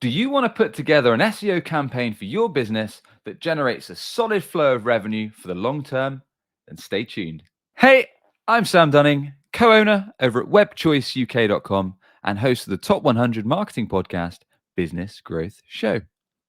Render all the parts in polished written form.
Do you want to put together an SEO campaign for your business that generates a solid flow of revenue for the long term? Then stay tuned. Hey, I'm Sam Dunning, co owner over at webchoiceuk.com and host of the Top 100 Marketing Podcast, Business Growth Show.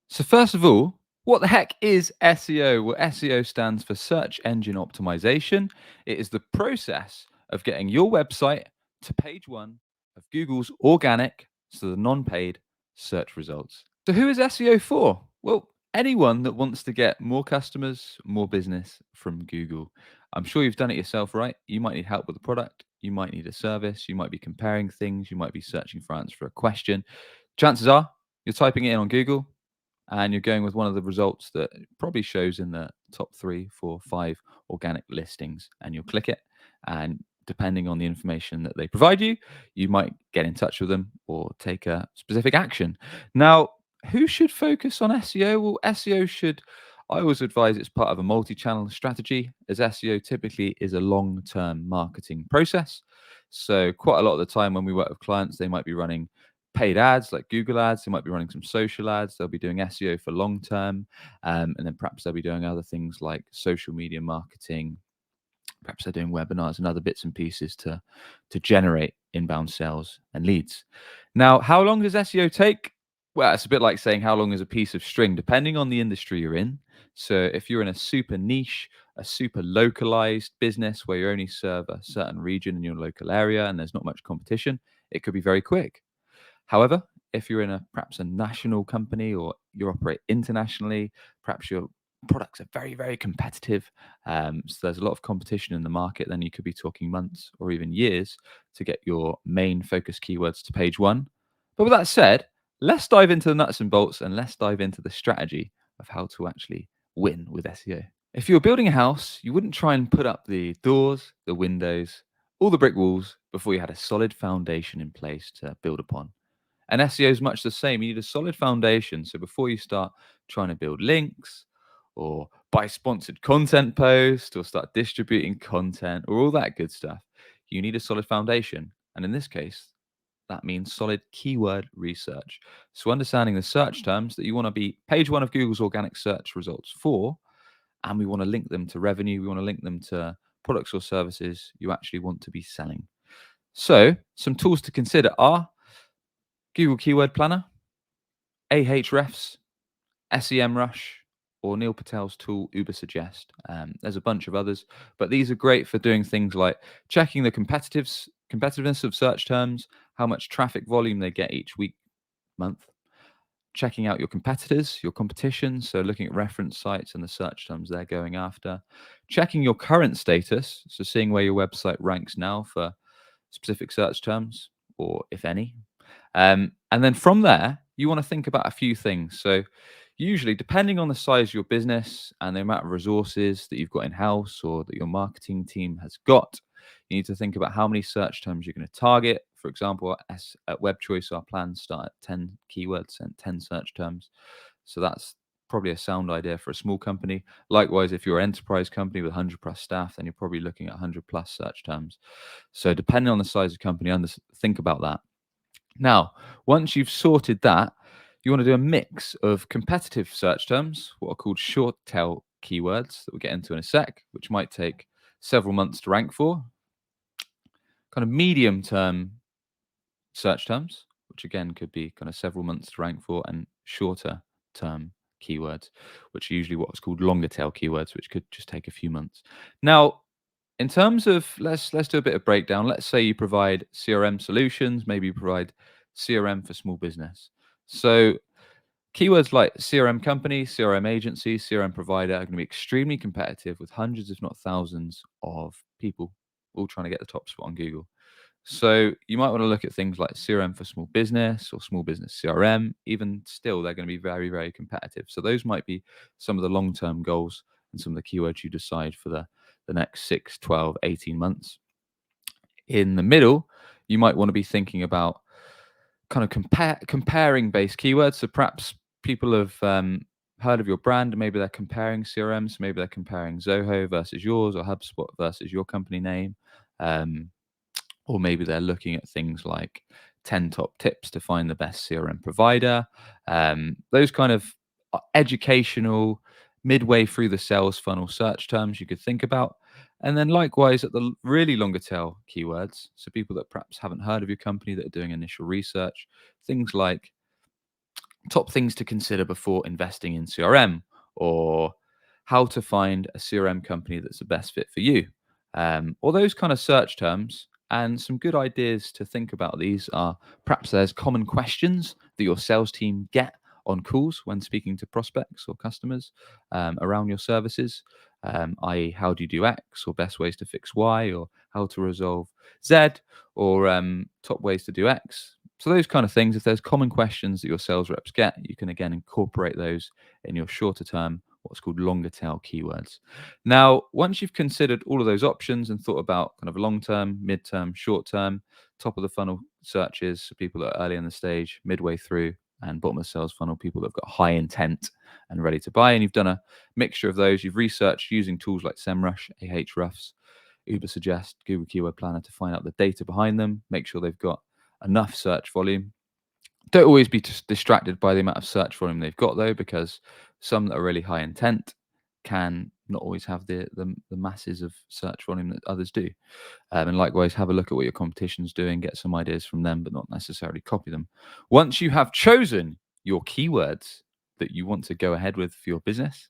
So, first of all, what the heck is SEO? Well, SEO stands for Search Engine Optimization. It is the process of getting your website to page one of Google's organic, so the non paid search results. So, who is SEO for? Well, anyone that wants to get more customers, more business from Google. I'm sure you've done it yourself, right? You might need help with the product, you might need a service, you might be comparing things, you might be searching for answers for a question. Chances are you're typing it in on Google and you're going with one of the results that probably shows in the top 3, 4, 5 organic listings, and you'll click it. And depending on the information that they provide you, you might get in touch with them or take a specific action. Now, who should focus on SEO? Well, SEO should, I always advise it's part of a multi channel strategy, as SEO typically is a long term marketing process. So, quite a lot of the time when we work with clients, they might be running paid ads like Google ads. They might be running some social ads. They'll be doing SEO for long term. And then perhaps they'll be doing other things like social media marketing. Perhaps they're doing webinars and other bits and pieces to generate inbound sales and leads. Now, how long does SEO take? Well, it's a bit like saying how long is a piece of string, depending on the industry you're in. So if you're in a super niche, a super localized business where you only serve a certain region in your local area and there's not much competition, it could be very quick. However, if you're in perhaps a national company or you operate internationally, perhaps your products are very, very competitive. So there's a lot of competition in the market. Then you could be talking months or even years to get your main focus keywords to page one. But with that said, let's dive into the nuts and bolts and let's dive into the strategy of how to actually win with SEO. If you're building a house, you wouldn't try and put up the doors, the windows, all the brick walls before you had a solid foundation in place to build upon. And SEO is much the same. You need a solid foundation. So before you start trying to build links or buy sponsored content posts or start distributing content or all that good stuff, you need a solid foundation. And in this case, that means solid keyword research. So understanding the search terms that you want to be page one of Google's organic search results for, and we want to link them to revenue. We want to link them to products or services you actually want to be selling. So some tools to consider are Google Keyword Planner, Ahrefs, SEMrush, or Neil Patel's tool Ubersuggest. There's a bunch of others, but these are great for doing things like checking the competitiveness of search terms, how much traffic volume they get each week, month, checking out your competitors, your competition, so looking at reference sites and the search terms they're going after, checking your current status, so seeing where your website ranks now for specific search terms, or if any. And then from there, you want to think about a few things. So, usually, depending on the size of your business and the amount of resources that you've got in house or that your marketing team has got, you need to think about how many search terms you're going to target. For example, at WebChoice, our plans start at 10 keywords and 10 search terms. So, that's probably a sound idea for a small company. Likewise, if you're an enterprise company with 100 plus staff, then you're probably looking at 100 plus search terms. So, depending on the size of the company, think about that. Now, once you've sorted that, you want to do a mix of competitive search terms, what are called short tail keywords that we'll get into in a sec, which might take several months to rank for, kind of medium term search terms, which again could be kind of several months to rank for, and shorter term keywords, which are usually what's called longer tail keywords, which could just take a few months. Now, in terms of let's do a bit of breakdown. Let's say you provide CRM solutions, maybe you provide CRM for small business. So keywords like CRM company, CRM agency, CRM provider are going to be extremely competitive with hundreds, if not thousands, of people all trying to get the top spot on Google. So you might want to look at things like CRM for small business or small business CRM. Even still, they're going to be very, very competitive. So those might be some of the long-term goals and some of the keywords you decide for the next 6, 12, 18 months. In the middle, you might want to be thinking about kind of comparing base keywords. So perhaps people have heard of your brand and maybe they're comparing CRMs. Maybe they're comparing Zoho versus yours or HubSpot versus your company name. Or maybe they're looking at things like 10 top tips to find the best CRM provider. Those kind of educational, midway through the sales funnel search terms you could think about. And then likewise at the really longer tail keywords, so people that perhaps haven't heard of your company that are doing initial research, things like top things to consider before investing in CRM, or how to find a CRM company that's the best fit for you, or those kind of search terms. And some good ideas to think about these are perhaps there's common questions that your sales team get on calls when speaking to prospects or customers around your services, i.e., how do you do X, or best ways to fix Y, or how to resolve Z, or top ways to do X. So those kind of things, if there's common questions that your sales reps get, you can again incorporate those in your shorter term, what's called longer tail keywords. Now, once you've considered all of those options and thought about kind of long term, mid term, short term, top of the funnel searches, so people that are early in the stage, midway through, and bottom of the sales funnel, people that have got high intent and ready to buy, and you've done a mixture of those, you've researched using tools like SEMrush, Ahrefs, Ubersuggest, Google Keyword Planner to find out the data behind them, make sure they've got enough search volume. Don't always be distracted by the amount of search volume they've got, though, because some that are really high intent can not always have the masses of search volume that others do. And likewise, have a look at what your competition's doing, get some ideas from them, but not necessarily copy them. Once you have chosen your keywords that you want to go ahead with for your business,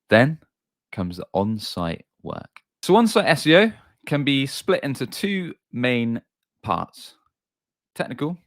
then comes the on-site work. So on-site SEO can be split into two main parts: technical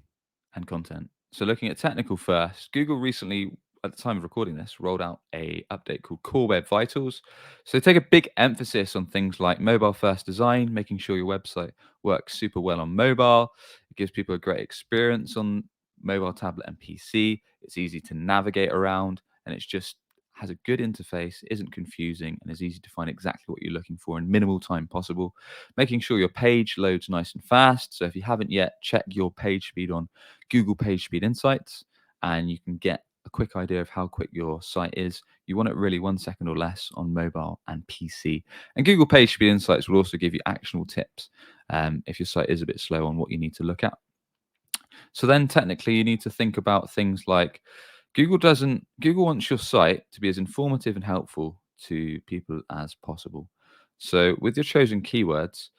and content. So looking at technical first, Google recently, at the time of recording this, rolled out a update called Core Web Vitals. So they take a big emphasis on things like mobile first design, making sure your website works super well on mobile. It gives people a great experience on mobile, tablet, and PC. It's easy to navigate around, and it's just has a good interface, isn't confusing, and is easy to find exactly what you're looking for in minimal time possible. Making sure your page loads nice and fast. So if you haven't yet, check your page speed on Google PageSpeed Insights, and you can get a quick idea of how quick your site is. You want it really 1 second or less on mobile and PC. And Google PageSpeed Insights will also give you actionable tips if your site is a bit slow on what you need to look at. So then technically you need to think about things like Google wants your site to be as informative and helpful to people as possible. So with your chosen keywords,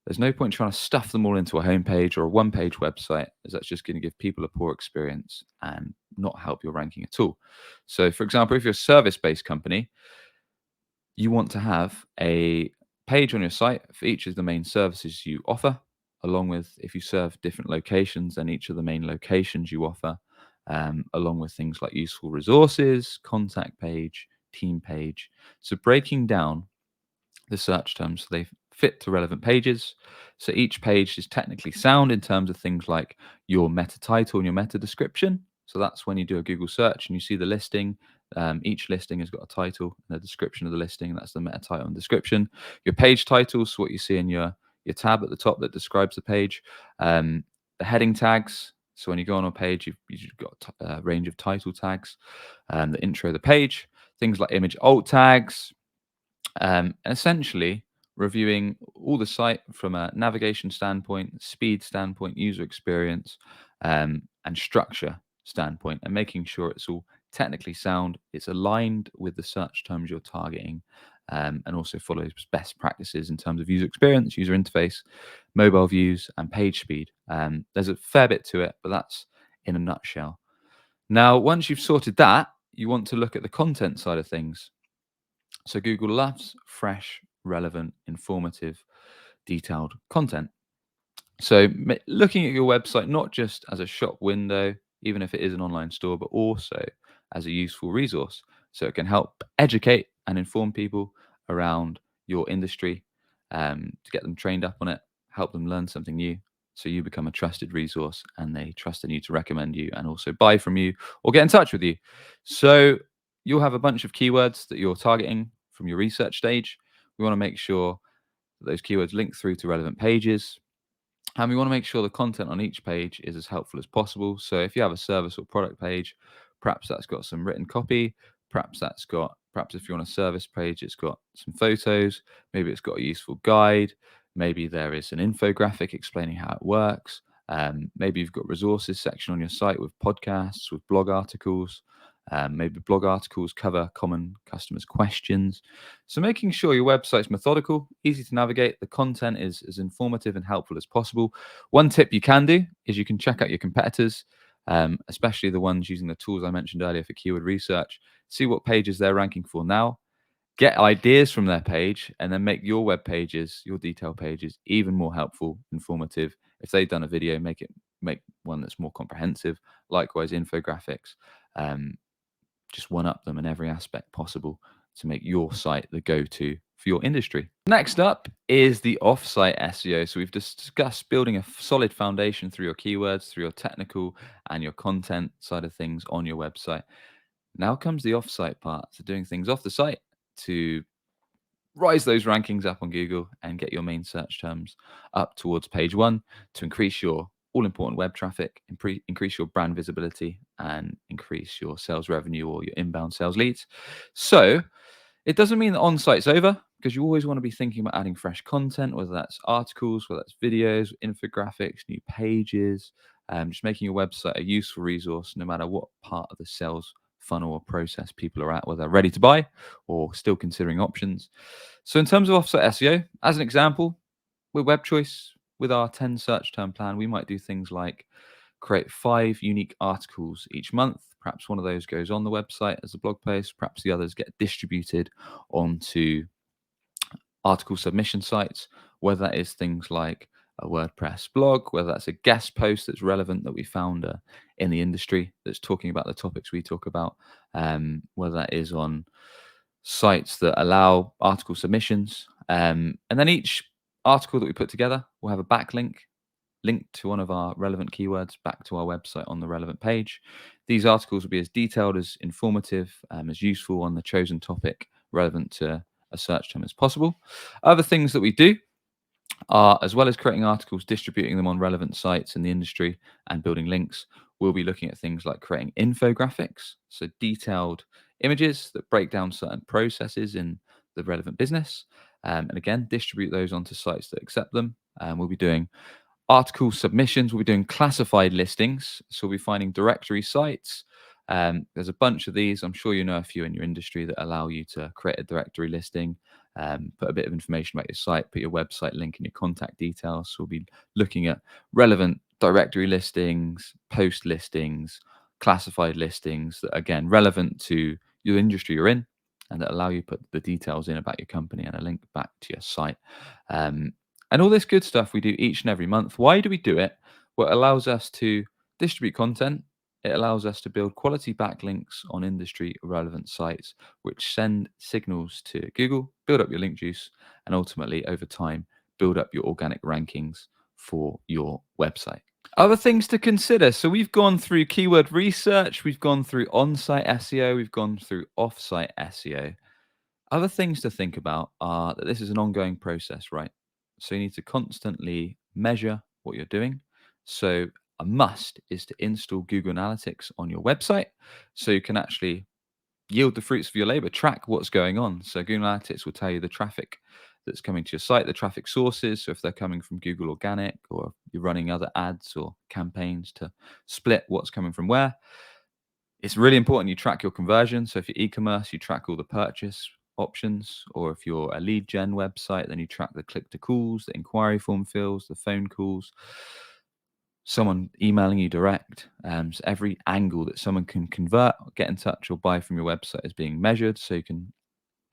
there's no point trying to stuff them all into a homepage or a one-page website, as that's just going to give people a poor experience and not help your ranking at all. So, for example, if you're a service-based company, you want to have a page on your site for each of the main services you offer, along with if you serve different locations, then each of the main locations you offer, along with things like useful resources, contact page, team page. So breaking down the search terms so they fit to relevant pages. So each page is technically sound in terms of things like your meta title and your meta description. So that's when you do a Google search and you see the listing. Each listing has got a title and a description of the listing. That's the meta title and description. Your page titles, so what you see in your tab at the top that describes the page. The heading tags. So when you go on a page, you've got a range of title tags. The intro of the page. Things like image alt tags, essentially reviewing all the site from a navigation standpoint, speed standpoint, user experience, and structure standpoint, and making sure it's all technically sound, it's aligned with the search terms you're targeting, and also follows best practices in terms of user experience, user interface, mobile views, and page speed. There's a fair bit to it, but that's in a nutshell. Now, once you've sorted that, you want to look at the content side of things. So Google loves fresh, relevant, informative, detailed content. So looking at your website not just as a shop window, even if it is an online store, but also as a useful resource. So it can help educate and inform people around your industry, to get them trained up on it, help them learn something new. So you become a trusted resource and they trust in you to recommend you and also buy from you or get in touch with you. So you'll have a bunch of keywords that you're targeting from your research stage. We want to make sure that those keywords link through to relevant pages. And we want to make sure the content on each page is as helpful as possible. So if you have a service or product page, perhaps that's got some written copy. Perhaps if you're on a service page, it's got some photos. Maybe it's got a useful guide. Maybe there is an infographic explaining how it works. Maybe you've got resources section on your site with podcasts, with blog articles. Maybe blog articles cover common customers' questions. So making sure your website's methodical, easy to navigate, the content is as informative and helpful as possible. One tip you can do is you can check out your competitors, especially the ones using the tools I mentioned earlier for keyword research. See what pages they're ranking for now. Get ideas from their page, and then make your web pages, your detail pages, even more helpful, informative. If they've done a video, make one that's more comprehensive. Likewise, infographics. Um, just one up them in every aspect possible to make your site the go-to for your industry. Next up is the off-site SEO. So we've discussed building a solid foundation through your keywords, through your technical and your content side of things on your website. Now comes the off-site part. So doing things off the site to rise those rankings up on Google and get your main search terms up towards page one to increase your all important web traffic, increase your brand visibility, and increase your sales revenue or your inbound sales leads. So it doesn't mean that on-site's over, because you always want to be thinking about adding fresh content, whether that's articles, whether that's videos, infographics, new pages, just making your website a useful resource no matter what part of the sales funnel or process people are at, whether they're ready to buy or still considering options. So in terms of offsite SEO, as an example, with Web Choice, with our 10 search term plan, we might do things like create 5 unique articles each month. Perhaps one of those goes on the website as a blog post. Perhaps the others get distributed onto article submission sites, whether that is things like a WordPress blog, whether that's a guest post that's relevant that we found in the industry that's talking about the topics we talk about, whether that is on sites that allow article submissions. And then each article that we put together will have a backlink linked to one of our relevant keywords back to our website on the relevant page. These articles will be as detailed, as informative, as useful on the chosen topic relevant to a search term as possible. Other things that we do are, as well as creating articles, distributing them on relevant sites in the industry and building links, we'll be looking at things like creating infographics, so detailed images that break down certain processes in the relevant business. And again, distribute those onto sites that accept them. We'll be doing article submissions. We'll be doing classified listings. So we'll be finding directory sites. There's a bunch of these. I'm sure you know a few in your industry that allow you to create a directory listing, put a bit of information about your site, put your website link and your contact details. So we'll be looking at relevant directory listings, post listings, classified listings that are, again, relevant to your industry you're in and that allow you to put the details in about your company and a link back to your site. And all this good stuff we do each and every month. Why do we do it? Well, it allows us to distribute content. It allows us to build quality backlinks on industry relevant sites, which send signals to Google, build up your link juice, and ultimately, over time, build up your organic rankings for your website. Other things to consider. So we've gone through keyword research, we've gone through on-site SEO, we've gone through off-site SEO. Other things to think about are that this is an ongoing process, right? So you need to constantly measure what you're doing. So a must is to install Google Analytics on your website so you can actually yield the fruits of your labor, track what's going on. So Google Analytics will tell you the traffic that's coming to your site, the traffic sources. So if they're coming from Google Organic or you're running other ads or campaigns to split what's coming from where. It's really important you track your conversion. So if you're e-commerce, you track all the purchase options, or if you're a lead gen website, then you track the click to calls, the inquiry form fills, the phone calls, someone emailing you direct. So every angle that someone can convert, get in touch, or buy from your website is being measured, so you can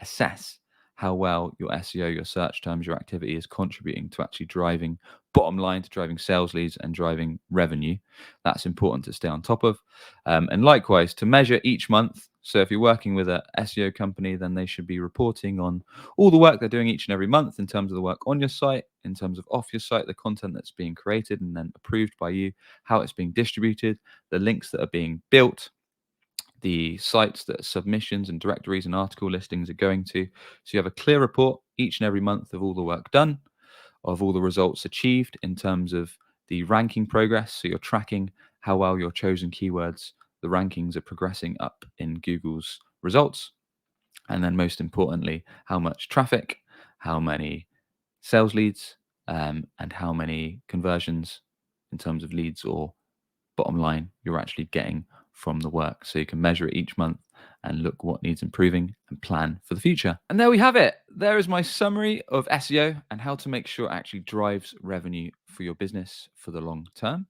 assess how well your SEO, your search terms, your activity is contributing to actually driving bottom line, to driving sales leads and driving revenue. That's important to stay on top of. And likewise, to measure each month. So if you're working with a SEO company, then they should be reporting on all the work they're doing each and every month in terms of the work on your site, in terms of off your site, the content that's being created and then approved by you, how it's being distributed, the links that are being built, the sites that submissions and directories and article listings are going to. So you have a clear report each and every month of all the work done, of all the results achieved in terms of the ranking progress. So you're tracking how well your chosen keywords, the rankings are progressing up in Google's results. And then most importantly, how much traffic, how many sales leads, and how many conversions in terms of leads or bottom line you're actually getting from the work. So you can measure it each month and look what needs improving and plan for the future. And there we have it. There is my summary of SEO and how to make sure it actually drives revenue for your business for the long term.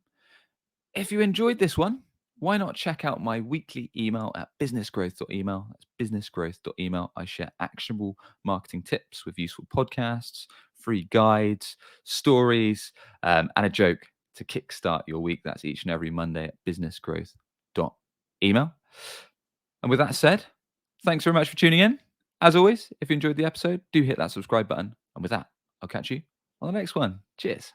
If you enjoyed this one, why not check out my weekly email at businessgrowth.email. That's businessgrowth.email. I share actionable marketing tips with useful podcasts, free guides, stories, and a joke to kickstart your week. That's each and every Monday at businessgrowth.email. And with that said, thanks very much for tuning in. As always, if you enjoyed the episode, do hit that subscribe button. And with that, I'll catch you on the next one. Cheers.